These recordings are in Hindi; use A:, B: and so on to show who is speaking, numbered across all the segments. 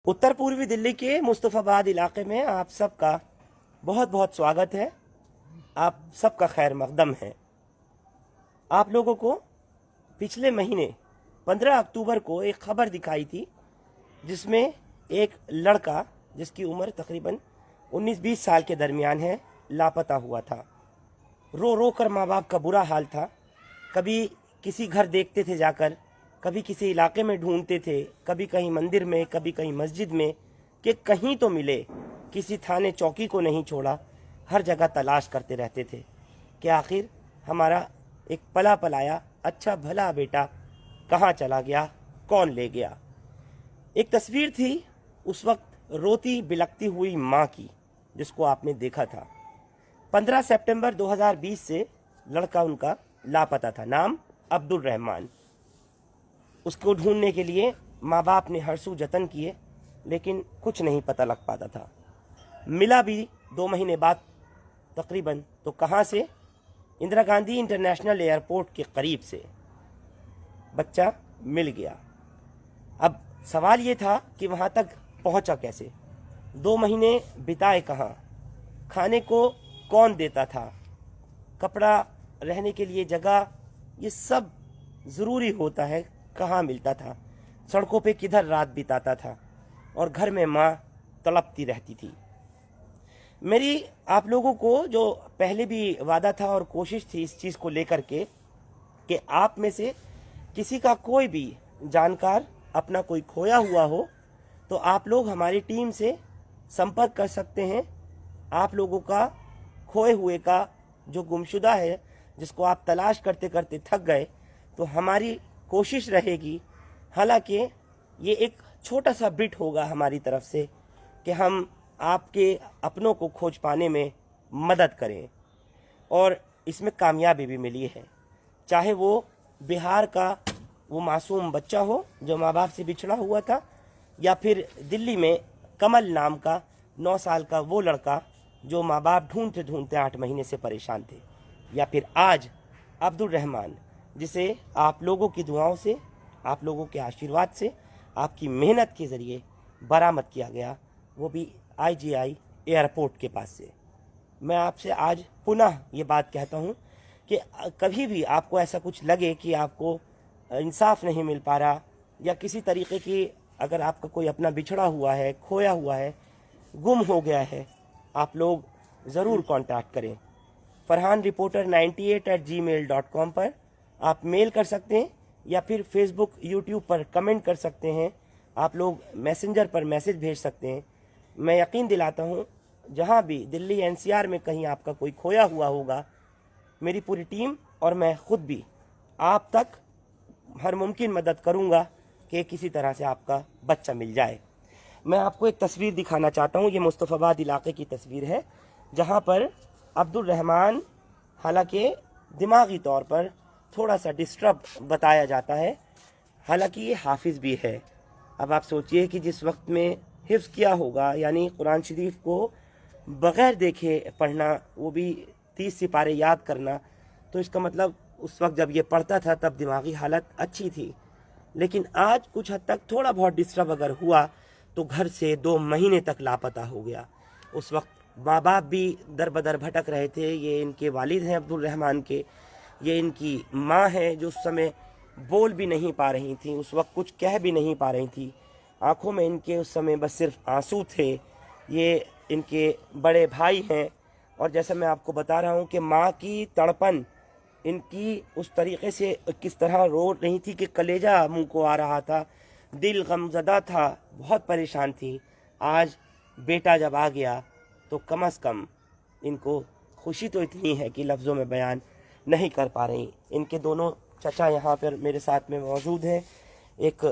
A: उत्तर पूर्वी दिल्ली के मुस्तफ़ाबाद इलाके में आप सबका बहुत बहुत स्वागत है। आप सबका खैर मकदम है। आप लोगों को पिछले महीने 15 अक्टूबर को एक खबर दिखाई थी जिसमें एक लड़का जिसकी उम्र तकरीबन 19-20 साल के दरमियान है लापता हुआ था। रो रो कर माँ बाप का बुरा हाल था। कभी किसी घर देखते थे जाकर, कभी किसी इलाके में ढूंढते थे, कभी कहीं मंदिर में, कभी कहीं मस्जिद में, कि कहीं तो मिले। किसी थाने चौकी को नहीं छोड़ा, हर जगह तलाश करते रहते थे कि आखिर हमारा एक पला पलाया अच्छा भला बेटा कहाँ चला गया, कौन ले गया। एक तस्वीर थी उस वक्त रोती बिलखती हुई माँ की, जिसको आपने देखा था। 15 सितंबर 2020 से लड़का उनका लापता था। नाम अब्दुल रहमान। उसको ढूंढने के लिए माँ बाप ने हरसू जतन किए, लेकिन कुछ नहीं पता लग पाता था। मिला भी 2 महीने बाद तकरीबन, तो कहाँ से? इंदिरा गांधी इंटरनेशनल एयरपोर्ट के करीब से बच्चा मिल गया। अब सवाल ये था कि वहाँ तक पहुँचा कैसे, 2 महीने बिताए कहाँ, खाने को कौन देता था, कपड़ा, रहने के लिए जगह, ये सब ज़रूरी होता है, कहाँ मिलता था, सड़कों पे किधर रात बिताता था, और घर में माँ तड़पती रहती थी। मेरी आप लोगों को जो पहले भी वादा था और कोशिश थी इस चीज़ को लेकर के कि आप में से किसी का कोई भी जानकार अपना कोई खोया हुआ हो तो आप लोग हमारी टीम से संपर्क कर सकते हैं। आप लोगों का खोए हुए का जो गुमशुदा है, जिसको आप तलाश करते करते थक गए, तो हमारी कोशिश रहेगी, हालांकि ये एक छोटा सा बिट होगा हमारी तरफ से, कि हम आपके अपनों को खोज पाने में मदद करें। और इसमें कामयाबी भी मिली है। चाहे वो बिहार का वो मासूम बच्चा हो जो माँ बाप से बिछड़ा हुआ था, या फिर दिल्ली में कमल नाम का 9 साल का वो लड़का जो माँ बाप ढूंढते ढूंढते 8 महीने से परेशान थे, या फिर आज अब्दुल रहमान, जिसे आप लोगों की दुआओं से, आप लोगों के आशीर्वाद से, आपकी मेहनत के ज़रिए बरामद किया गया, वो भी IGI एयरपोर्ट के पास से। मैं आपसे आज पुनः ये बात कहता हूँ कि कभी भी आपको ऐसा कुछ लगे कि आपको इंसाफ नहीं मिल पा रहा, या किसी तरीके की अगर आपका कोई अपना बिछड़ा हुआ है, खोया हुआ है, गुम हो गया है, आप लोग ज़रूर कांटेक्ट करें। फरहान रिपोर्टर 98@gmail.com पर आप मेल कर सकते हैं, या फिर फेसबुक, यूट्यूब पर कमेंट कर सकते हैं। आप लोग मैसेंजर पर मैसेज भेज सकते हैं। मैं यकीन दिलाता हूँ, जहाँ भी दिल्ली NCR में कहीं आपका कोई खोया हुआ होगा, मेरी पूरी टीम और मैं खुद भी आप तक हर मुमकिन मदद करूँगा कि किसी तरह से आपका बच्चा मिल जाए। मैं आपको एक तस्वीर दिखाना चाहता हूँ। ये मुस्तफ़ाबाद इलाके की तस्वीर है, जहाँ पर अब्दुल रहमान, हालांकि दिमागी तौर पर थोड़ा सा डिस्टर्ब बताया जाता है, हालांकि ये हाफिज़ भी है। अब आप सोचिए कि जिस वक्त में हिफ्ज़ किया होगा, यानी कुरान शरीफ को बग़ैर देखे पढ़ना, वो भी 30 सिपारे याद करना, तो इसका मतलब उस वक्त जब ये पढ़ता था तब दिमागी हालत अच्छी थी। लेकिन आज कुछ हद तक थोड़ा बहुत डिस्टर्ब अगर हुआ तो घर से 2 महीने तक लापता हो गया। उस वक्त माँ बाप भी दर बदर भटक रहे थे। ये इनके वालिद हैं अब्दुल रहमान के, ये इनकी माँ है जो उस समय बोल भी नहीं पा रही थी, उस वक्त कुछ कह भी नहीं पा रही थी। आंखों में इनके उस समय बस सिर्फ आंसू थे। ये इनके बड़े भाई हैं, और जैसा मैं आपको बता रहा हूँ कि माँ की तड़पन इनकी उस तरीक़े से किस तरह रो रही थी कि कलेजा मुंह को आ रहा था, दिल गमज़दा था, बहुत परेशान थी। आज बेटा जब आ गया तो कम से कम इनको खुशी तो इतनी है कि लफ्ज़ों में बयान नहीं कर पा रही। इनके दोनों चचा यहाँ पर मेरे साथ में मौजूद हैं। एक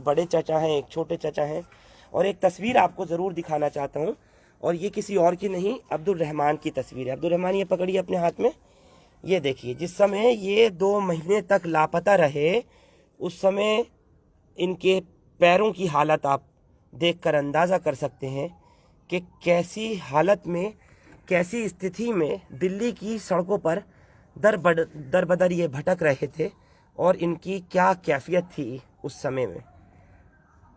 A: बड़े चचा हैं, एक छोटे चचा हैं, और एक तस्वीर आपको ज़रूर दिखाना चाहता हूँ, और ये किसी और की नहीं, अब्दुल रहमान की तस्वीर है। अब्दुल रहमान, ये पकड़िए अपने हाथ में, ये देखिए। जिस समय ये 2 महीने तक लापता रहे, उस समय इनके पैरों की हालत आप देखकर अंदाज़ा कर सकते हैं कि कैसी हालत में, कैसी स्थिति में दिल्ली की सड़कों पर दर बदर ये भटक रहे थे, और इनकी क्या कैफियत थी उस समय में।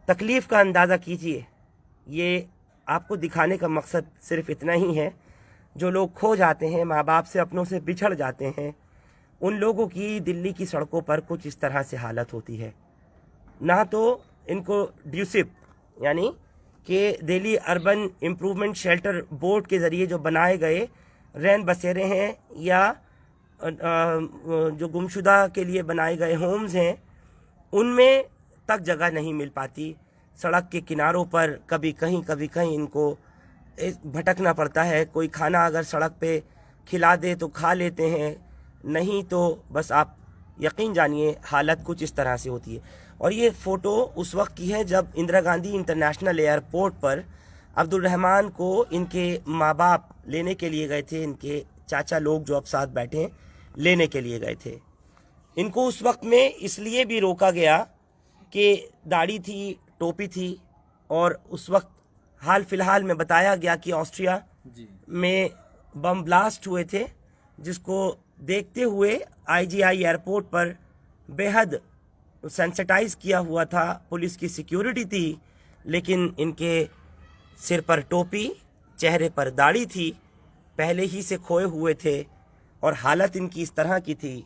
A: तकलीफ़ का अंदाज़ा कीजिए। ये आपको दिखाने का मकसद सिर्फ इतना ही है, जो लोग खो जाते हैं, माँ बाप से अपनों से बिछड़ जाते हैं, उन लोगों की दिल्ली की सड़कों पर कुछ इस तरह से हालत होती है। ना तो इनको ड्यूसिप यानी कि Delhi urban improvement shelter board के ज़रिए जो बनाए गए रैन बसेरे हैं या जो गुमशुदा के लिए बनाए गए होम्स हैं, उनमें तक जगह नहीं मिल पाती। सड़क के किनारों पर कभी कहीं इनको भटकना पड़ता है। कोई खाना अगर सड़क पे खिला दे तो खा लेते हैं, नहीं तो बस आप यकीन जानिए हालत कुछ इस तरह से होती है। और ये फ़ोटो उस वक्त की है जब इंदिरा गांधी इंटरनेशनल एयरपोर्ट पर अब्दुल रहमान को इनके माँ बाप लेने के लिए गए थे। इनके चाचा लोग जो अब साथ बैठे हैं लेने के लिए गए थे। इनको उस वक्त में इसलिए भी रोका गया कि दाढ़ी थी, टोपी थी, और उस वक्त हाल फिलहाल में बताया गया कि ऑस्ट्रिया में बम ब्लास्ट हुए थे, जिसको देखते हुए आईजीआई एयरपोर्ट पर बेहद सेंसिटाइज किया हुआ था। पुलिस की सिक्योरिटी थी, लेकिन इनके सिर पर टोपी, चेहरे पर दाढ़ी थी, पहले ही से खोए हुए थे और हालत इनकी इस तरह की थी।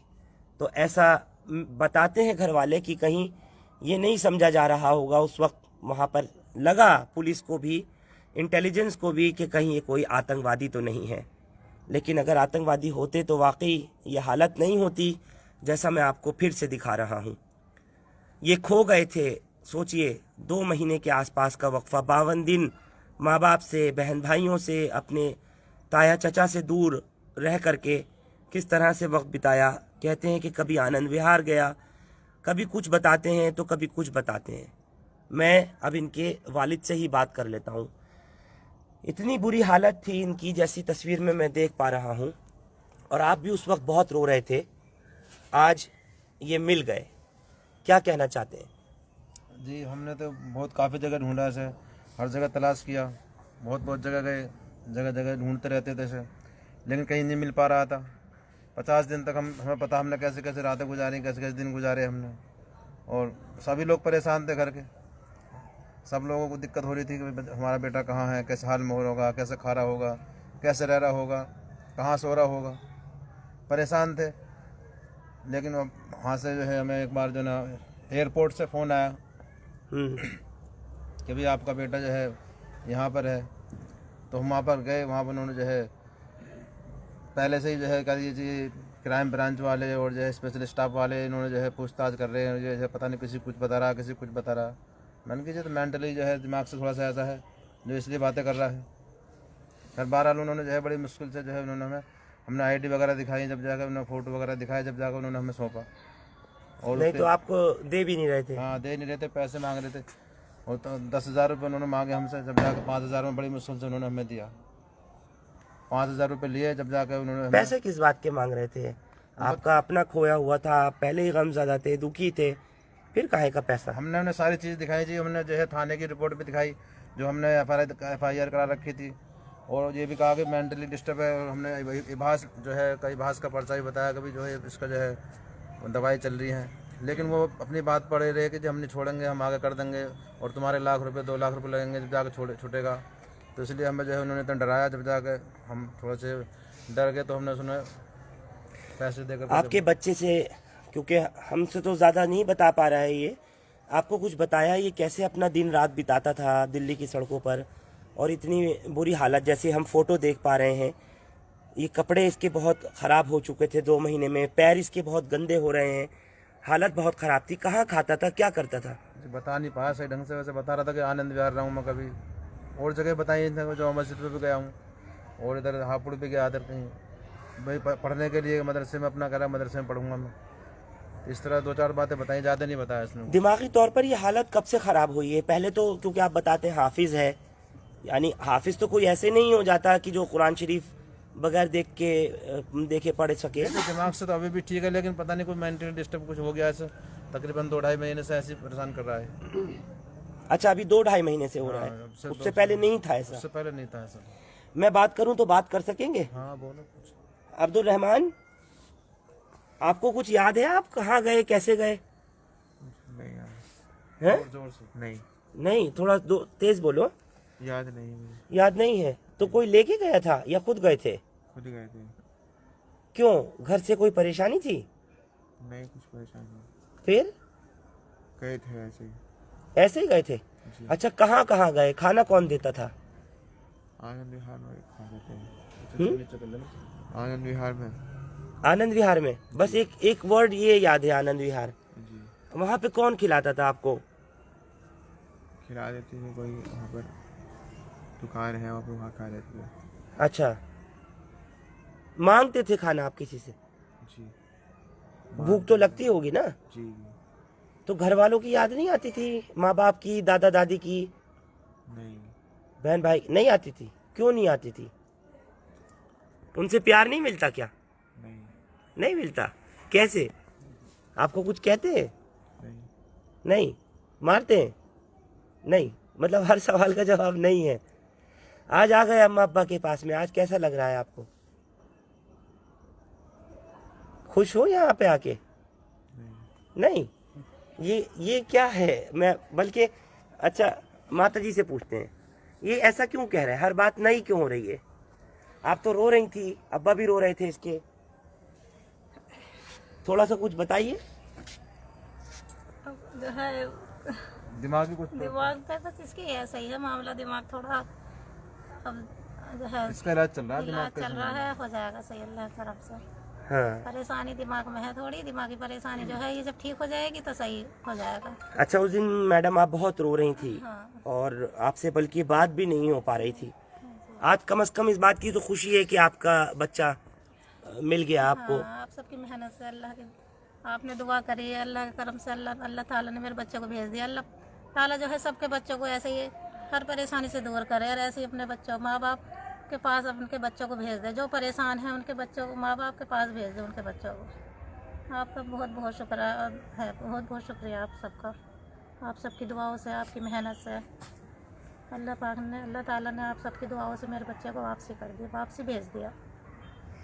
A: तो ऐसा बताते हैं घर वाले कि कहीं ये नहीं समझा जा रहा होगा उस वक्त वहाँ पर लगा पुलिस को भी, इंटेलिजेंस को भी, कि कहीं ये कोई आतंकवादी तो नहीं है। लेकिन अगर आतंकवादी होते तो वाकई ये हालत नहीं होती जैसा मैं आपको फिर से दिखा रहा हूँ। ये खो गए थे, सोचिए 2 महीने के आसपास का वक्फा, 52 दिन माँ बाप से, बहन भाइयों से, अपने ताया चचा से दूर रह करके किस तरह से वक्त बिताया। कहते हैं कि कभी आनंद विहार गया, कभी कुछ बताते हैं तो कभी कुछ बताते हैं। मैं अब इनके वालिद से ही बात कर लेता हूँ। इतनी बुरी हालत थी इनकी, जैसी तस्वीर में मैं देख पा रहा हूँ, और आप भी उस वक्त बहुत रो रहे थे। आज ये मिल गए, क्या कहना चाहते हैं?
B: जी, हमने तो बहुत काफ़ी जगह ढूंढा ऐसे, हर जगह तलाश किया, बहुत जगह गए, जगह जगह ढूंढते रहते थे ऐसे, लेकिन कहीं नहीं मिल पा रहा था। 50 दिन तक हमें पता हमने कैसे कैसे रातें गुजारी, कैसे कैसे दिन गुजारे हमने, और सभी लोग परेशान थे घर के। सब लोगों को दिक्कत हो रही थी कि हमारा बेटा कहाँ है, कैसे हाल में हो होगा, कैसे खा रहा होगा, कैसे रह रहा होगा, कहाँ सो रहा होगा, परेशान थे। लेकिन वहाँ से जो है हमें एक बार जो ना एयरपोर्ट से फ़ोन आया कि भाई आपका बेटा जो है यहाँ पर है। तो हम वहाँ पर गए, वहाँ पर उन्होंने जो है पहले से ही जो है कह लीजिए क्राइम ब्रांच वाले और जो है स्पेशल स्टाफ वाले, इन्होंने जो है पूछताछ कर रहे हैं, जो है पता नहीं किसी कुछ बता रहा, किसी कुछ बता रहा। मैंने कीजिए तो मेंटली जो है दिमाग से थोड़ा सा ऐसा है जो इसलिए बातें कर रहा है। फिर बहरहाल उन्होंने जो है बड़ी मुश्किल से जो है उन्होंने हमने आईडी वगैरह दिखाई, जब जाकर उन्होंने फ़ोटो वगैरह दिखाए, जब जाकर उन्होंने हमें सौंपा। और
A: नहीं तो आपको दे भी नहीं रहे थे?
B: हाँ, दे नहीं रहे थे, पैसे मांग रहे थे। और तो 10,000 रुपये उन्होंने मांगे हमसे, जब जाकर 5,000 में बड़ी मुश्किल से उन्होंने हमें दिया। 5,000 रुपये लिए, जब जाकर उन्होंने
A: पैसे किस बात के मांग रहे थे? आपका अपना खोया हुआ था, आप पहले ही गमज़दा थे, दुखी थे, फिर काहे का पैसा?
B: हमने उन्हें सारी चीज़ दिखाई जी, हमने जो है थाने की रिपोर्ट भी दिखाई जो हमने FIR करा रखी थी, और ये भी कहा कि मेंटली डिस्टर्ब है। और हमने इबास जो है कई इबास का पर्चा भी बताया कि जो है इसका जो है दवाई चल रही है, लेकिन वो अपनी बात पड़े रहे कि जब हम नहीं छोड़ेंगे, हम आगे कर देंगे और तुम्हारे 1 लाख रुपये 2 लाख रुपये लगेंगे जब जाकर छूटेगा। तो इसलिए हमें जो है उन्होंने इतना डराया, जब जाकर हम थोड़े से डर गए तो हमने सुना पैसे देकर।
A: आपके बच्चे से, क्योंकि हमसे तो ज़्यादा नहीं बता पा रहा है ये, आपको कुछ बताया ये कैसे अपना दिन रात बिताता था दिल्ली की सड़कों पर, और इतनी बुरी हालत जैसे हम फ़ोटो देख पा रहे हैं, ये कपड़े इसके बहुत ख़राब हो चुके थे 2 महीने में, पैर इसके बहुत गंदे हो रहे हैं, हालत बहुत ख़राब थी। कहाँ खाता था, क्या करता था?
B: बता नहीं पाया सही ढंग से, वैसे बता रहा था कि आनंद विहार रहा हूँ मैं, कभी और जगह बताई थी, जो मस्जिद पे भी गया हूँ, और इधर हापुड़ भी गया, इधर कहीं भाई पढ़ने के लिए मदरसे में अपना करा, मदरसे में पढ़ूंगा मैं। इस तरह 2-4 बातें बताई, ज़्यादा नहीं बताया इसने।
A: दिमागी तौर पर ये हालत कब से ख़राब हुई है? पहले तो क्योंकि आप बताते हैं हाफिज़ है, यानी हाफिज़ तो कोई ऐसे नहीं हो जाता कि जो कुरान शरीफ बगैर देखे पढ़ सके।
B: दिमाग से तो अभी भी ठीक है, लेकिन पता नहीं कोई मेंटली डिस्टर्ब कुछ हो गया ऐसे, तकरीबन 2-2.5 महीने से ऐसे परेशान कर रहा है।
A: अच्छा, अभी 2-2.5 महीने से हो रहा है? उससे पहले नहीं था ऐसा?
B: उससे पहले नहीं था ऐसा।
A: मैं बात करूं तो बात कर सकेंगे?
B: हाँ, बोलो कुछ।
A: अब्दुल रहमान, आपको कुछ याद है, आप कहाँ गए, कैसे गए?
C: नहीं यार,
A: हैं?
B: जोर से
C: नहीं।
A: नहीं, थोड़ा तेज बोलो।
B: याद नहीं है मुझे।
A: याद नहीं है? तो कोई लेके गया था या खुद गए थे?
B: खुद गए थे।
A: क्यों, घर से कोई परेशानी थी?
B: नहीं, कुछ परेशानी नहीं,
A: फिर
B: गए थे ऐसे ही।
A: ऐसे ही गए थे?
B: जी।
A: अच्छा, कहाँ कहाँ गए? खाना कौन देता था?
B: आनंद विहार में खा लेते
A: हम्म?
B: हैं। आनंद विहार में।
A: आनंद विहार में? बस एक वर्ड ये याद है, आनंद विहार।
B: जी।
A: वहाँ पे कौन खिलाता था आपको?
B: खिला देते थे, कोई वहाँ पर दुकान है वहाँ पर, वहाँ खा लेते थे।
A: अच्छा, मांगते थे खाना आप किसी से?
B: जी।
A: भूख तो लगती होगी ना?
B: जी।
A: तो घर वालों की याद नहीं आती थी? माँ बाप की, दादा दादी की,
B: नहीं।
A: बहन भाई नहीं आती थी? क्यों नहीं आती थी? उनसे प्यार नहीं मिलता क्या?
B: नहीं।
A: नहीं मिलता? कैसे? आपको कुछ कहते हैं?
B: नहीं।
A: नहीं। मारते हैं? नहीं। मतलब हर सवाल का जवाब नहीं है। आज आ गए अम्मा अब्बा के पास में, आज कैसा लग रहा है आपको? खुश हो यहाँ पे आके? नहीं। ये क्या है? मैं बल्कि अच्छा, माता जी से पूछते हैं, ये ऐसा क्यों कह रहे हैं? हर बात नहीं क्यों हो रही है? आप तो रो रही थी, अब्बा भी रो रहे थे इसके, थोड़ा सा कुछ बताइए।
C: जो है
B: दिमागी कुछ
C: दिमाग पे बस इसकी है, सही है मामला, दिमाग थोड़ा अब जो है
B: इसका इलाज चल रहा है,
C: इलाज
B: दिमाग
C: चल रहा है, हो जाएगा सही अल्लाह की तरफ से।
A: हाँ।
C: परेशानी दिमाग में है, थोड़ी दिमागी परेशानी जो है, ये जब ठीक हो जाएगी तो सही हो जाएगा।
A: अच्छा, उस दिन मैडम आप बहुत रो रही थी
C: हाँ।
A: और आपसे बल्कि बात भी नहीं हो पा रही थी। आज कम से कम इस बात की तो खुशी है कि आपका बच्चा मिल गया आपको।
C: हाँ, आप सबकी मेहनत से, अल्लाह की आपने दुआ करी है, अल्लाह के करम से अल्लाह ताला ने मेरे बच्चे को भेज दिया। अल्लाह ताला जो है सबके बच्चों को ऐसे ही हर परेशानी से दूर करे और ऐसे ही अपने बच्चों, माँ बाप के पास उनके बच्चों को भेज दे, जो परेशान है उनके बच्चों को माँ बाप के पास भेज दे, उनके बच्चों को। आपका बहुत बहुत शुक्र है, बहुत बहुत शुक्रिया आप सबका, आप सबकी दुआओं से, आपकी मेहनत से अल्लाह पाक ने, अल्लाह ताला ने आप सबकी दुआओं से मेरे बच्चे को वापसी कर दिया, वापसी भेज दिया।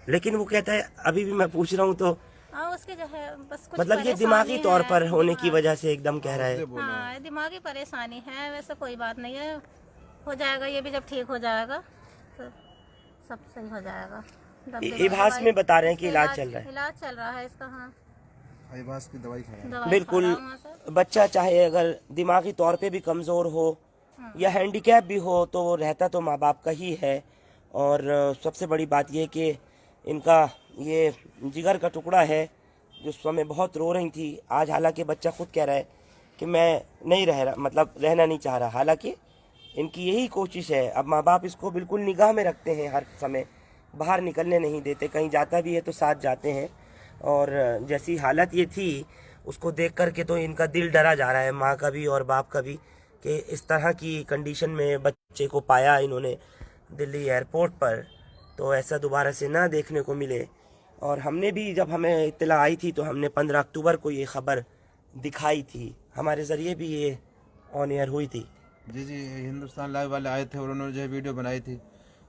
A: लेकिन वो कहता है, अभी भी मैं पूछ रहा हूँ तो
C: हाँ, उसके जो है बस कुछ
A: मतलब ये
C: परेशानी
A: दिमागी तौर
C: है।
A: पर होने की
C: हाँ।
A: वजह से एकदम कह रहा है।
C: हाँ, दिमागी परेशानी है, वैसे कोई बात नहीं है, हो जाएगा, ये भी जब ठीक हो जाएगा तो सब सही हो जाएगा।
A: इभास में बता रहे हैं कि इलाज चल रहा है।
C: इलाज चल रहा है इसका। हाँ,
B: आईबास की दवाई खा रहा है।
C: दवाई
A: बिल्कुल।
C: खा रहा हूँ वहाँ से।
A: बच्चा चाहे अगर दिमागी तौर पे भी कमज़ोर हो या हैंडीकैप भी हो तो वो रहता तो माँ बाप का ही है। और सबसे बड़ी बात ये कि इनका ये जिगर का टुकड़ा है जो उस समय बहुत रो रही थी। आज हालांकि बच्चा खुद कह रहा है कि मैं नहीं रह रहा, मतलब रहना नहीं चाह रहा। हालांकि इनकी यही कोशिश है। अब माँ बाप इसको बिल्कुल निगाह में रखते हैं, हर समय बाहर निकलने नहीं देते, कहीं जाता भी है तो साथ जाते हैं। और जैसी हालत ये थी उसको देख कर के तो इनका दिल डरा जा रहा है, माँ का भी और बाप का भी, कि इस तरह की कंडीशन में बच्चे को पाया इन्होंने दिल्ली एयरपोर्ट पर, तो ऐसा दोबारा से ना देखने को मिले। और हमने भी, जब हमें इत्तला आई थी तो हमने 15 अक्टूबर को ये खबर दिखाई थी, हमारे ज़रिए भी ये ऑन एयर हुई थी।
B: जी जी, हिंदुस्तान लाइव वाले आए थे और उन्होंने जो है वीडियो बनाई थी,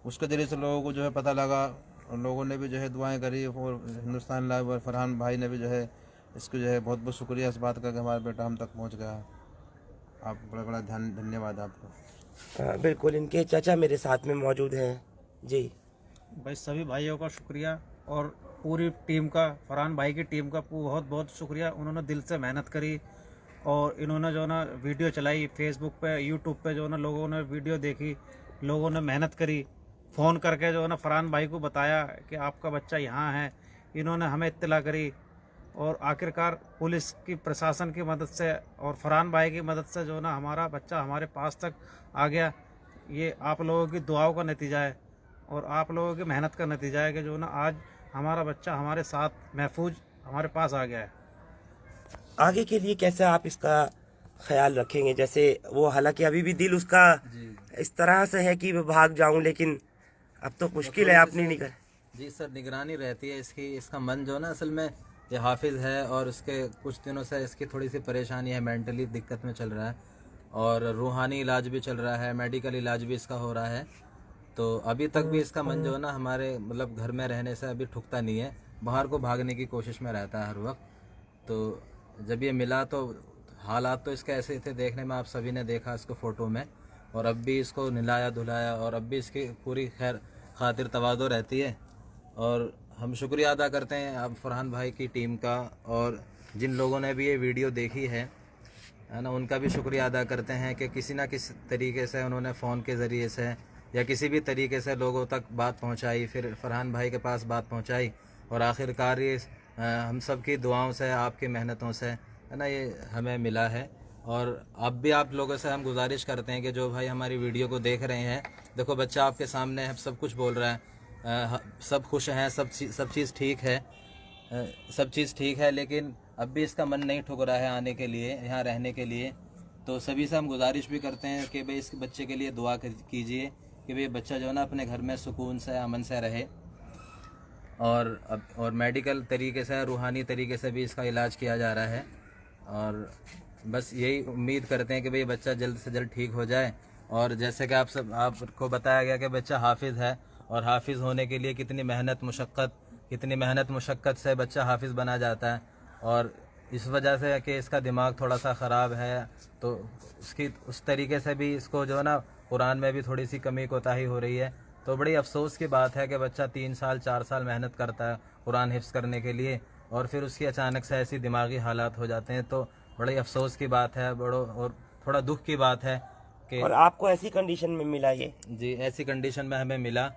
B: उसके जरिए से लोगों को जो है पता लगा और लोगों ने भी जो है दुआएं करी। और हिंदुस्तान लाइव और फरहान भाई ने भी जो है इसको जो है बहुत बहुत शुक्रिया इस बात का कि हमारा बेटा हम तक पहुंच गया। आप बड़ा बड़ा धन्यवाद आपको।
A: हाँ, बिल्कुल। इनके चाचा मेरे साथ में मौजूद हैं। जी
D: भाई, सभी भाइयों का शुक्रिया और पूरी टीम का, फरहान भाई की टीम का बहुत बहुत शुक्रिया। उन्होंने दिल से मेहनत करी और इन्होंने जो ना वीडियो चलाई फेसबुक पे, यूट्यूब पे, जो ना लोगों ने वीडियो देखी, लोगों ने मेहनत करी, फ़ोन करके जो ना फरहान भाई को बताया कि आपका बच्चा यहाँ है। इन्होंने हमें इत्तला करी और आखिरकार पुलिस की, प्रशासन की मदद से और फरहान भाई की मदद से जो ना हमारा बच्चा हमारे पास तक आ गया। ये आप लोगों की दुआओं का नतीजा है और आप लोगों की मेहनत का नतीजा है कि जो ना आज हमारा बच्चा हमारे साथ महफूज हमारे पास आ गया है।
A: आगे के लिए कैसे आप इसका ख्याल रखेंगे? जैसे वो, हालांकि अभी भी दिल उसका इस तरह से है कि मैं भाग जाऊं, लेकिन अब तो मुश्किल है, आप नहीं निकल।
E: जी सर, निगरानी रहती है इसकी। इसका मन जो ना असल में ये हाफिज है और उसके कुछ दिनों से इसकी थोड़ी सी परेशानी है, मेंटली दिक्कत में चल रहा है और रूहानी इलाज भी चल रहा है, मेडिकल इलाज भी इसका हो रहा है। तो अभी तक भी इसका मन जो है ना हमारे मतलब घर में रहने से अभी ठुकता नहीं है, बाहर को भागने की कोशिश में रहता है हर वक्त। तो जब ये मिला तो हालात तो इसके ऐसे थे, देखने में आप सभी ने देखा इसको फ़ोटो में, और अब भी इसको नहलाया धुलाया और अब भी इसकी पूरी खैर खातिर तवादो रहती है। और हम शुक्रिया अदा करते हैं अब फरहान भाई की टीम का, और जिन लोगों ने भी ये वीडियो देखी है ना, उनका भी शुक्रिया अदा करते हैं कि किसी ना किसी तरीके से उन्होंने फ़ोन के ज़रिए से या किसी भी तरीके से लोगों तक बात पहुंचाई, फिर फरहान भाई के पास बात पहुंचाई, और आखिरकार ये हम सब की दुआओं से, आपकी मेहनतों से है ना, ये हमें मिला है। और अब भी आप लोगों से हम गुजारिश करते हैं कि जो भाई हमारी वीडियो को देख रहे हैं, देखो बच्चा आपके सामने है, सब कुछ बोल रहा है, सब खुश हैं, सब चीज़ ठीक है, सब चीज़ ठीक है, लेकिन अब भी इसका मन नहीं ठुक रहा है आने के लिए, यहाँ रहने के लिए। तो सभी से हम गुजारिश भी करते हैं कि भाई इस बच्चे के लिए दुआ कीजिए कि भाई बच्चा जो है ना अपने घर में सुकून से, अमन से रहे, और मेडिकल तरीके से, रूहानी तरीके से भी इसका इलाज किया जा रहा है। और बस यही उम्मीद करते हैं कि भाई बच्चा जल्द से जल्द ठीक हो जाए। और जैसे कि आपको बताया गया कि बच्चा हाफिज़ है, और हाफिज़ होने के लिए कितनी मेहनत मुशक्क़त से बच्चा हाफिज़ बना जाता है। और इस वजह से कि इसका दिमाग थोड़ा सा ख़राब है, तो उसकी उस तरीके से भी इसको जो है ना कुरान में भी थोड़ी सी कमी कोताही हो रही है। तो बड़ी अफसोस की बात है कि बच्चा 3 साल 4 साल मेहनत करता है कुरान हिफ्ज़ करने के लिए, और फिर उसकी अचानक से ऐसी दिमागी हालात हो जाते हैं। तो बड़ी अफसोस की बात है, और थोड़ा दुख की बात है कि
A: और आपको ऐसी कंडीशन में मिला ये?
E: जी, ऐसी कंडीशन में हमें मिला।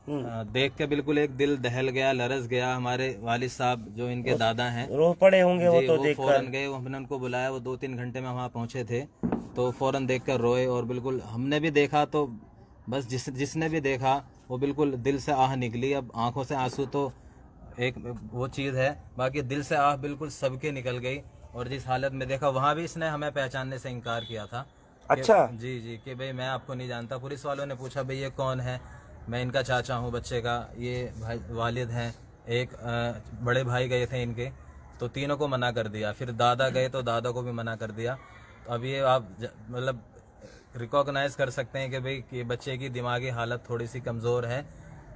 E: देख के बिल्कुल एक दिल दहल गया, लरस गया। हमारे वालिद साहब जो इनके दादा हैं,
A: रो पड़े होंगे वो
E: जी,
A: तो
E: वो
A: देखकर।
E: फौरन गए, हमने उनको बुलाया, वो 2-3 घंटे में वहाँ पहुँचे थे, तो फ़ौरन देखकर रोए। और बिल्कुल हमने भी देखा तो बस जिसने भी देखा वो बिल्कुल दिल से आह निकली। अब आंखों से आंसू तो एक वो चीज़ है, बाकी दिल से आह बिल्कुल सबके निकल गई। और जिस हालत में देखा, वहाँ भी इसने हमें पहचानने से इनकार किया था।
A: अच्छा।
E: जी, कि भाई मैं आपको नहीं जानता। पुलिस वालों ने पूछा भाई ये कौन है, मैं इनका चाचा हूँ बच्चे का, ये भाई वालिद हैं। एक बड़े भाई गए थे इनके, तो तीनों को मना कर दिया। फिर दादा गए तो दादा को भी मना कर दिया। तो अब ये आप मतलब रिकॉग्नाइज कर सकते हैं कि भाई ये बच्चे की दिमागी हालत थोड़ी सी कमज़ोर है,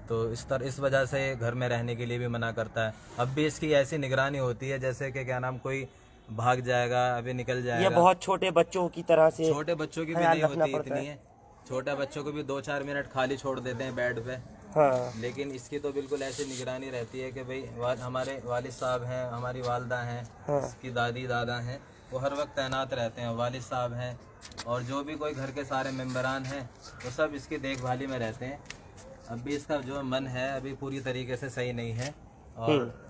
E: तो इस वजह से घर में रहने के लिए भी मना करता है। अब भी इसकी ऐसी निगरानी होती है जैसे कि क्या नाम, कोई भाग जाएगा, अभी निकल
A: ये
E: जाएगा।
A: बहुत छोटे बच्चों की तरह से
E: छोटे बच्चों की भी
A: ख्याल
E: नहीं
A: रखना
E: होती
A: पड़ता
E: इतनी है, छोटे बच्चों को भी 2-4 मिनट खाली छोड़ देते हैं बेड पे।
A: हाँ।
E: लेकिन इसकी तो बिल्कुल ऐसी निगरानी रहती है कि भाई हमारे वालिद साहब हैं, हमारी वालदा हैं, इसकी दादी दादा हैं, वो हर वक्त तैनात रहते हैं। वालिद साहब हैं और जो भी कोई घर के सारे मेंबरान हैं वो सब इसकी देखभाली में रहते हैं। अब भी इसका जो मन है अभी पूरी तरीके से सही नहीं है, और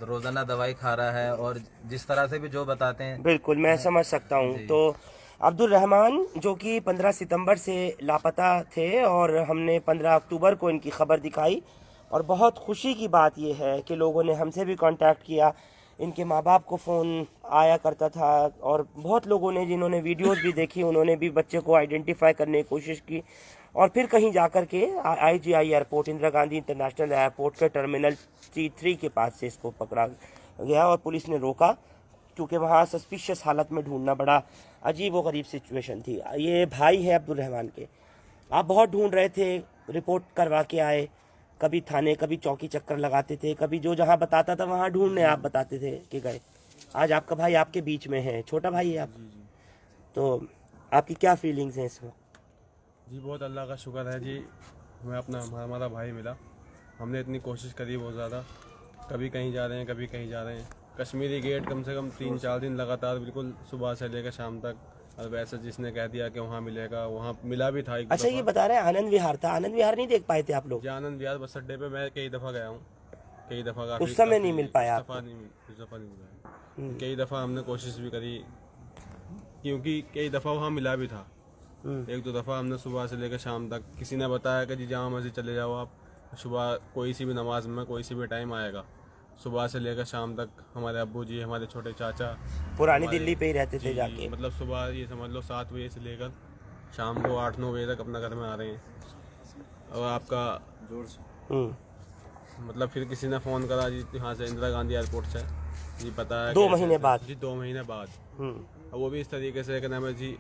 E: रोज़ाना दवाई खा रहा है, और जिस तरह से भी जो बताते हैं
A: बिल्कुल मैं समझ सकता हूँ। तो अब्दुल रहमान जो कि 15 सितंबर से लापता थे, और हमने 15 अक्टूबर को इनकी खबर दिखाई, और बहुत खुशी की बात यह है कि लोगों ने हमसे भी कांटेक्ट किया, इनके माँ बाप को फ़ोन आया करता था, और बहुत लोगों ने जिन्होंने वीडियोस भी देखी उन्होंने भी बच्चे को आइडेंटिफाई करने की कोशिश की। और फिर कहीं जाकर के IGI airport, Indira Gandhi international airport के टर्मिनल T3 के पास से इसको पकड़ा गया, और पुलिस ने रोका क्योंकि वहाँ सस्पिशियस हालत में ढूंढना बड़ा अजीब व गरीब सिचुएशन थी। ये भाई है अब्दुल रहमान के, आप बहुत ढूंढ रहे थे, रिपोर्ट करवा के आए, कभी थाने कभी चौकी चक्कर लगाते थे, कभी जो जहाँ बताता था वहाँ ढूंढने आप बताते थे कि गए। आज आपका भाई आपके बीच में है, छोटा भाई है आप, तो आपकी क्या फीलिंग्स हैं इस वक्त?
F: जी बहुत अल्लाह का शुक्र है जी, हमें हमारा भाई मिला। हमने इतनी कोशिश करी बहुत ज़्यादा, कभी कहीं जा रहे हैं कभी कहीं जा रहे हैं। कश्मीरी गेट कम से कम 3-4 दिन लगातार बिल्कुल सुबह से लेकर शाम तक, और वैसे जिसने कह दिया कि वहाँ मिलेगा वहाँ मिला भी था।
A: अच्छा ये बता रहे हैं आनंद विहार था, आनंद विहार नहीं देख पाए थे आप लोग?
F: जी आनंद विहार बस अड्डे पे मैं कई दफ़ा गया हूँ, कई दफ़ा
A: उस समय नहीं मिल पाया
F: उस दफ़ा नहीं मिला। कई दफ़ा हमने कोशिश भी करी, क्योंकि कई दफ़ा वहाँ मिला भी था। 1-2 दफ़ा हमने सुबह से लेकर शाम तक, किसी ने बताया कि जी जामा मस्जिद चले जाओ आप, सुबह कोई सी भी नमाज में कोई सी भी टाइम आएगा। सुबह से लेकर शाम तक हमारे अब्बू जी, हमारे छोटे चाचा
A: पुरानी दिल्ली पे ही रहते थे जाके,
F: मतलब सुबह ये समझ लो 7 बजे से लेकर शाम को 8-9 बजे तक अपना घर में आ रहे हैं। और आपका मतलब फिर किसी ने फ़ोन करा जी यहाँ से इंदिरा गांधी एयरपोर्ट से, जी पता है
A: 2 महीने बाद,
F: जी 2 महीने बाद। और वो भी इस तरीके से कि नाम है जी,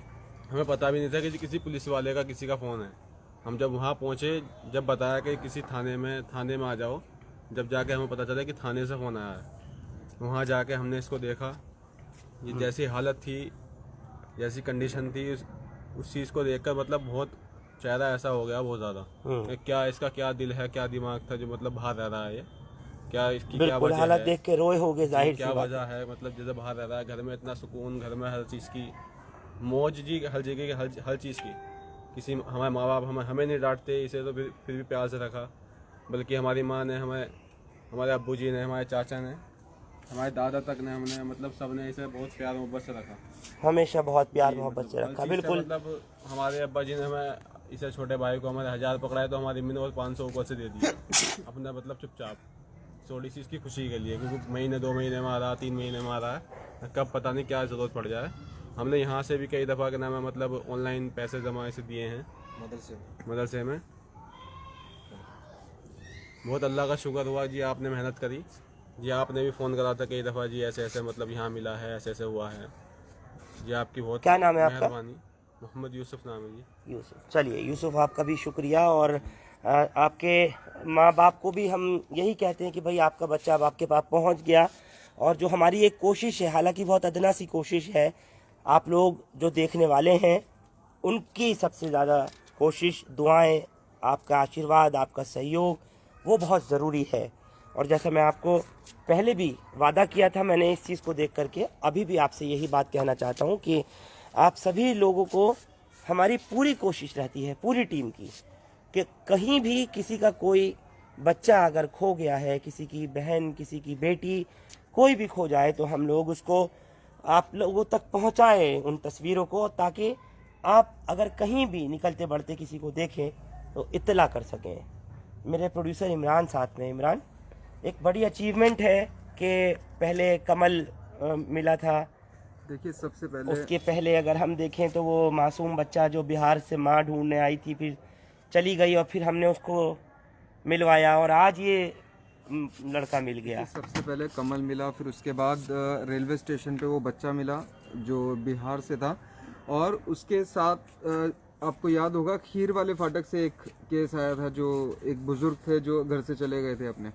F: हमें पता भी नहीं था कि किसी पुलिस वाले का किसी का फ़ोन है। हम जब वहाँ पहुँचे, जब बताया कि किसी थाने में आ जाओ, जब जाके हमें पता चला कि थाने से फ़ोन आया है। वहाँ जाके हमने इसको देखा, ये जैसी हालत थी, जैसी कंडीशन थी, उस चीज़ को देखकर मतलब बहुत चेहरा ऐसा हो गया बहुत ज़्यादा कि क्या इसका क्या दिल है, क्या दिमाग था जो मतलब बाहर रह रहा है, ये क्या इसकी क्या
A: बिल्कुल
F: वजह
A: हालत
F: है,
A: देख के रोए होगे, जाहिर
F: क्या
A: सी बात।
F: वजह है। मतलब जैसे बाहर रह रहा है, घर में इतना सुकून, घर में हर चीज़ की मौज जी, हर जगह की हर चीज़ की। किसी हमारे माँ बाप हमें नहीं डांटते, इसे तो फिर भी प्यार से रखा, बल्कि हमारी माँ ने हमें, हमारे अब्बू जी ने, हमारे चाचा ने, हमारे दादा तक ने, हमने मतलब सब ने इसे बहुत प्यार मोहब्बत से रखा।
A: हमें बहुत प्यार
F: जी,
A: मोहब्बत से
F: हर
A: रखा,
F: चीज़ से
A: बिल्कुल।
F: मतलब हमारे अब्बा जी ने हमें, इसे छोटे भाई को हमारे 1000 पकड़ाए तो हमारी अम्मी ने और 500 ऊपर से दे दिया अपना, मतलब चुपचाप, थोड़ी सी इसकी खुशी के लिए, क्योंकि महीने 2 महीने में आ रहा, 3 महीने में आ रहा है, कब पता नहीं क्या ज़रूरत पड़ जाए। हमने यहाँ से भी कई दफ़ा के नाम है मतलब ऑनलाइन पैसे जमा ऐसे दिए हैं मदरसे में। बहुत अल्लाह का शुक्र हुआ जी, आपने मेहनत करी जी, आपने भी फ़ोन करा था कई दफ़ा जी, ऐसे ऐसे मतलब यहाँ मिला है, ऐसे ऐसे हुआ है जी, आपकी बहुत
A: क्या नाम है आपका?
F: मेहरबानी। मोहम्मद यूसुफ नाम है जी।
A: यूसुफ, चलिए यूसुफ आपका भी शुक्रिया। और आपके माँ बाप को भी हम यही कहते हैं कि भाई आपका बच्चा अब आपके पास पहुँच गया। और जो हमारी एक कोशिश है, हालांकि बहुत अदना सी कोशिश है, आप लोग जो देखने वाले हैं उनकी सबसे ज़्यादा कोशिश, दुआएं, आपका आशीर्वाद, आपका सहयोग, वो बहुत ज़रूरी है। और जैसा मैं आपको पहले भी वादा किया था, मैंने इस चीज़ को देख करके अभी भी आपसे यही बात कहना चाहता हूँ कि आप सभी लोगों को हमारी पूरी कोशिश रहती है, पूरी टीम की, कि कहीं भी किसी का कोई बच्चा अगर खो गया है, किसी की बहन, किसी की बेटी, कोई भी खो जाए, तो हम लोग उसको आप लोगों तक पहुंचाएं उन तस्वीरों को, ताकि आप अगर कहीं भी निकलते बढ़ते किसी को देखें तो इत्तला कर सकें। मेरे प्रोड्यूसर इमरान साथ में। इमरान, एक बड़ी अचीवमेंट है कि पहले कमल मिला था।
G: देखिए, सबसे पहले
A: उसके पहले अगर हम देखें तो वो मासूम बच्चा जो बिहार से माँ ढूंढने आई थी, फिर चली गई और फिर हमने उसको मिलवाया, और आज ये लड़का मिल गया।
G: सबसे पहले कमल मिला, फिर उसके बाद रेलवे स्टेशन पे वो बच्चा मिला जो बिहार से था, और उसके साथ आपको याद होगा खीर वाले फाटक से एक केस आया था, जो एक बुजुर्ग थे जो घर से चले गए थे अपने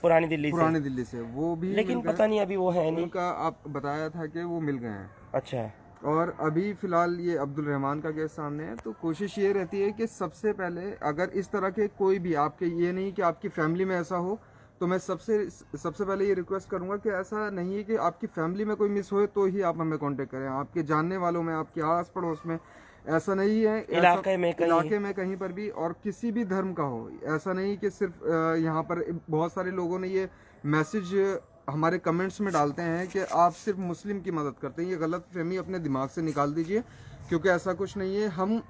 A: पुरानी दिल्ली
G: से, वो भी
A: लेकिन
G: मिल गए।
A: पता नहीं अभी वो है नहीं।
G: उनका आप बताया था कि वो मिल गए हैं।
A: अच्छा।
G: और अभी फिलहाल ये अब्दुल रहमान का केस सामने है। तो कोशिश ये रहती है कि सबसे पहले अगर इस तरह के कोई भी आपके, ये नहीं कि आपकी फैमिली में ऐसा हो, तो मैं सबसे पहले ये रिक्वेस्ट करूंगा कि ऐसा नहीं है कि आपकी फैमिली में कोई मिस होए तो ही आप हमें कांटेक्ट करें। आपके जानने वालों में, आपके आस पड़ोस में ऐसा नहीं है,
A: इलाके में
G: कहीं पर भी, और किसी भी धर्म का हो। ऐसा नहीं कि सिर्फ यहाँ पर बहुत सारे लोगों ने ये मैसेज हमारे कमेंट्स में डालते हैं कि आप सिर्फ मुस्लिम की मदद करते हैं। ये गलत फहमी अपने दिमाग से निकाल दीजिए, क्योंकि ऐसा कुछ नहीं है। हम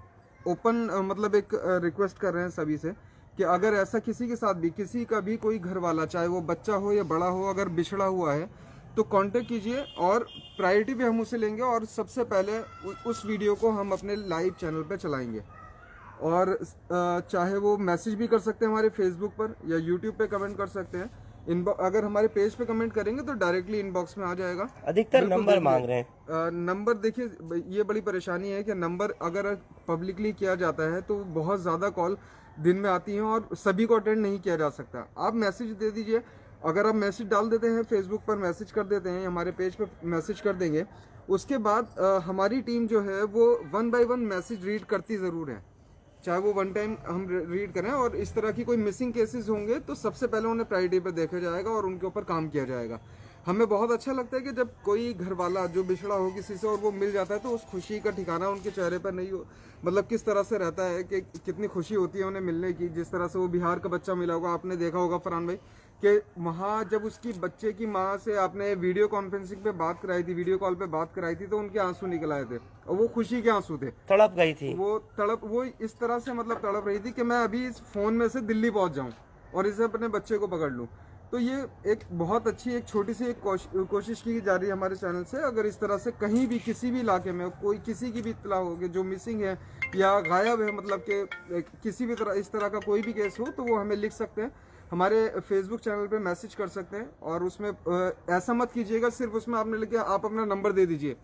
G: ओपन मतलब एक रिक्वेस्ट कर रहे हैं सभी से कि अगर ऐसा किसी के साथ भी, किसी का भी कोई घर वाला, चाहे वो बच्चा हो या बड़ा हो, अगर बिछड़ा हुआ है तो कांटेक्ट कीजिए, और प्रायोरिटी पे हम उसे लेंगे, और सबसे पहले उस वीडियो को हम अपने लाइव चैनल पे चलाएंगे। और चाहे वो मैसेज भी कर सकते हैं हमारे फेसबुक पर, या यूट्यूब पे कमेंट कर सकते हैं। अगर हमारे पेज पे कमेंट करेंगे तो डायरेक्टली इनबॉक्स में आ जाएगा।
A: अधिकतर नंबर मांग रहे हैं।
G: नंबर देखिए, ये बड़ी परेशानी है कि नंबर अगर पब्लिकली किया जाता है तो बहुत ज़्यादा कॉल दिन में आती हैं और सभी को अटेंड नहीं किया जा सकता। आप मैसेज दे दीजिए। अगर आप मैसेज डाल देते हैं, फेसबुक पर मैसेज कर देते हैं, हमारे पेज पर मैसेज कर देंगे, उसके बाद हमारी टीम जो है वो 1 बाय 1 मैसेज रीड करती ज़रूर है, चाहे वो 1 टाइम हम रीड करें। और इस तरह की कोई मिसिंग केसेस होंगे तो सबसे पहले उन्हें प्रायोरिटी पर देखा जाएगा और उनके ऊपर काम किया जाएगा। हमें बहुत अच्छा लगता है कि जब कोई घर वाला जो बिछड़ा हो किसी से और वो मिल जाता है तो उस खुशी का ठिकाना उनके चेहरे पर नहीं हो, मतलब किस तरह से रहता है कि कितनी खुशी होती है उन्हें मिलने की। जिस तरह से वो बिहार का बच्चा मिला होगा, आपने देखा होगा फरहान भाई, कि वहाँ जब उसकी बच्चे की माँ से आपने वीडियो कॉन्फ्रेंसिंग पे बात कराई थी, वीडियो कॉल पे बात कराई थी, तो उनके आंसू निकल आए थे और वो खुशी के आंसू थे,
A: तड़प गई थी
G: वो इस तरह से मतलब तड़प रही थी कि मैं अभी इस फोन में से दिल्ली पहुंच जाऊं और इसे अपने बच्चे को पकड़ लूं। तो ये एक बहुत अच्छी, एक छोटी सी एक कोशिश की जा रही है हमारे चैनल से। अगर इस तरह से कहीं भी किसी भी इलाके में कोई किसी की भी इत्तला होगी जो मिसिंग है या गायब है, मतलब कि किसी भी तरह इस तरह का कोई भी केस हो, तो वो हमें लिख सकते हैं, हमारे फेसबुक चैनल पे मैसेज कर सकते हैं। और उसमें ऐसा मत कीजिएगा सिर्फ उसमें आपने लिखे आप अपना नंबर दे दीजिए।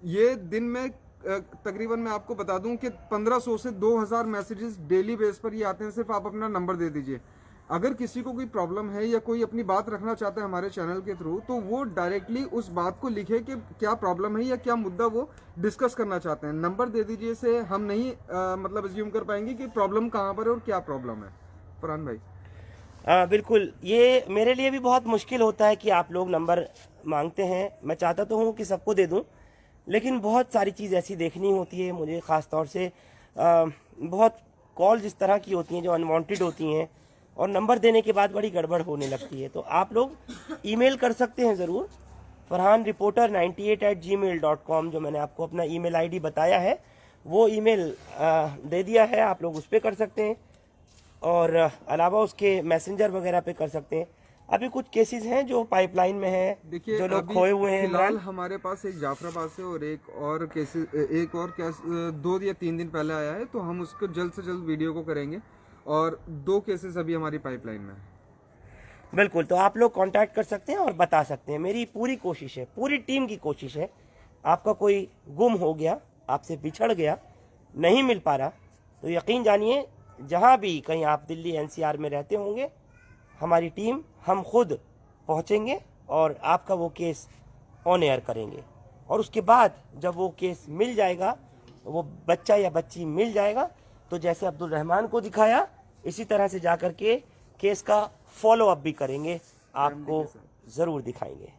G: ये दिन में तकरीबन मैं आपको बता दूं कि 1500 से 2000 मैसेजेस डेली बेस पर ये आते हैं, सिर्फ आप अपना नंबर दे दीजिए। अगर किसी को कोई प्रॉब्लम है या कोई अपनी बात रखना चाहता है हमारे चैनल के थ्रू, तो वो डायरेक्टली उस बात को लिखे कि क्या प्रॉब्लम है या क्या मुद्दा वो डिस्कस करना चाहते हैं। नंबर दे दीजिए, से हम नहीं मतलब अज्यूम कर पाएंगे कि प्रॉब्लम कहाँ पर है और क्या प्रॉब्लम है। फरहान भाई।
A: बिल्कुल, ये मेरे लिए भी बहुत मुश्किल होता है कि आप लोग नंबर मांगते हैं। मैं चाहता तो हूँ कि सबको दे दूँ, लेकिन बहुत सारी चीज़ ऐसी देखनी होती है मुझे, ख़ास तौर से बहुत कॉल जिस तरह की होती हैं जो अनवांटेड होती हैं, और नंबर देने के बाद बड़ी गड़बड़ होने लगती है। तो आप लोग ईमेल कर सकते हैं ज़रूर, farhanreporter98@gmail.com, जो मैंने आपको अपना ईमेल आईडी बताया है वो ईमेल दे दिया है, आप लोग उस पर कर सकते हैं, और अलावा उसके मैसेंजर वगैरह पे कर सकते हैं। अभी कुछ केसेस हैं जो पाइपलाइन में हैं,
G: देखिए
A: जो लोग
G: अभी
A: खोए हुए हैं।
G: फिलहाल
A: इमरान,
G: हमारे पास एक जाफराबाद से और एक और केस 2 या 3 दिन पहले आया है, तो हम उसको जल्द से जल्द वीडियो को करेंगे, और 2 केसेस अभी हमारी पाइपलाइन में है।
A: बिल्कुल, तो आप लोग कांटेक्ट कर सकते हैं और बता सकते हैं। मेरी पूरी कोशिश है, पूरी टीम की कोशिश है, आपका कोई गुम हो गया, आपसे बिछड़ गया, नहीं मिल पा रहा, तो यकीन जानिए जहां भी कहीं आप दिल्ली एनसीआर में रहते होंगे, हमारी टीम, हम खुद पहुंचेंगे और आपका वो केस ऑन एयर करेंगे। और उसके बाद जब वो केस मिल जाएगा, वो बच्चा या बच्ची मिल जाएगा, तो जैसे अब्दुल रहमान को दिखाया, इसी तरह से जाकर के केस का फॉलो अप भी करेंगे, आपको ज़रूर दिखाएंगे।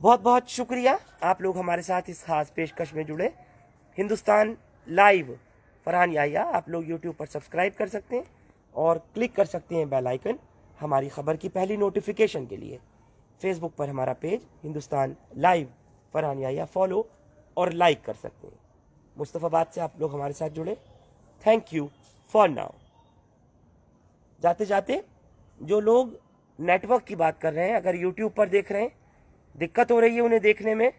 A: बहुत बहुत शुक्रिया, आप लोग हमारे साथ इस खास पेशकश में जुड़े। हिंदुस्तान लाइव फरहान याहिया आप लोग यूट्यूब पर सब्सक्राइब कर सकते हैं और क्लिक कर सकते हैं बेल आइकन हमारी खबर की पहली नोटिफिकेशन के लिए। फेसबुक पर हमारा page Hindustan Live Farhan Yahiya follow और लाइक कर सकते हैं। मुस्तफ़ाबाद से आप लोग हमारे साथ जुड़े, थैंक यू फॉर नाउ। जाते जाते जो लोग नेटवर्क की बात कर रहे हैं, अगर यूट्यूब पर देख रहे हैं, दिक्कत हो रही है उन्हें देखने में,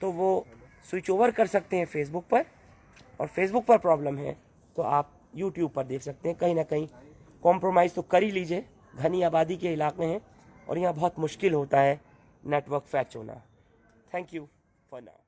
A: तो वो स्विच ओवर कर सकते हैं फेसबुक पर, और फेसबुक पर प्रॉब्लम है तो आप यूट्यूब पर देख सकते हैं। कहीं ना कहीं कॉम्प्रोमाइज़ तो कर ही लीजिए, घनी आबादी के इलाके हैं और यहाँ बहुत मुश्किल होता है नेटवर्क फैच होना। Thank you for now.